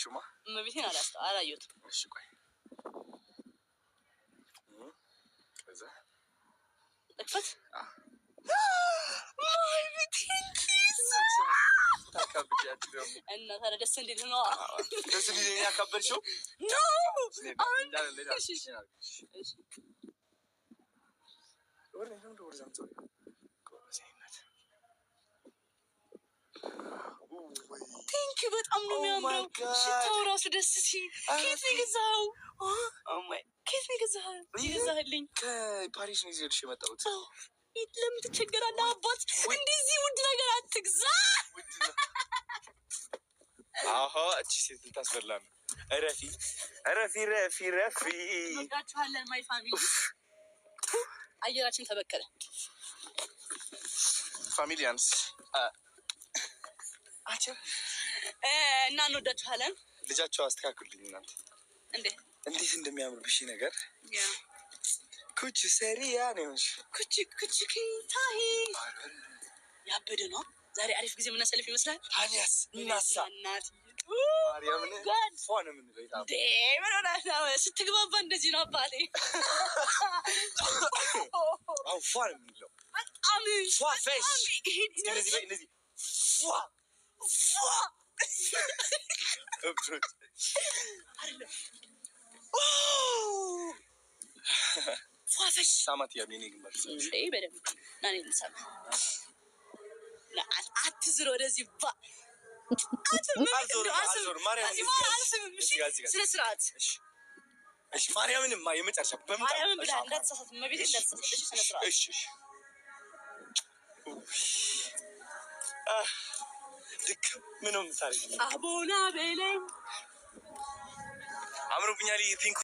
አላየሽውማ? እመቤቴን አላየሁትም። እሺ ቆይ ከዛ እክፈት እና ታዲያ ደስ እንዲል ነው። ደስ እንዲል ያካበድሽው ኖ ቴንኪው በጣም ነው የሚያምረው። ሽታው ራሱ ደስ ሲል። ከየት ነው የገዛኸው? ከየት ነው የገዛህልኝ? ከፓሪስ ነው ይዤልሽ የመጣሁት። ለምን ትቸገራለህ አባት? እንደዚህ ውድ ነገር አትግዛ። አሀ እቺ ሴት ልታስበላ ነው። ረፊ እንወዳችኋለን ማይ ፋሚሊ። አየራችን ተበከለ ፋሚሊያንስ እና እንወዳችኋለን። ልጃቸው አስተካክሉልኝ እናንተ እንዴት እንደሚያምርብሽ ነገር ኩቺ ሰሪያ ነው። ኩቺ ኪንታይ ያበደ ነው። ዛሬ አሪፍ ጊዜ የምናሳልፍ ይመስላል። ታዲያስ እናሳ እናት ማርያምን ፏን ምን ነው ስትግባባ እንደዚህ ነው አባቴ። አው ፏን ምን ነው በጣም ፏ ፌሽ እንደዚህ ፏ ፏፈሽ ሳማት ያኔ ግንባር በደምብ ናኔ ልሰማ አትዝሮ ወደዚህ ባ አትዞር ማርያም ስነ ስርዓት እሺ ማርያምንማ የመጨረሻ ማርያምን ብላ እንዳትሳሳት መቤት እንዳትሳሳት እሺ ስነ ስርዓት እሺ ልክ ምንም ታሪክ አቦና በለኝ አምሮብኛል። ፒንክ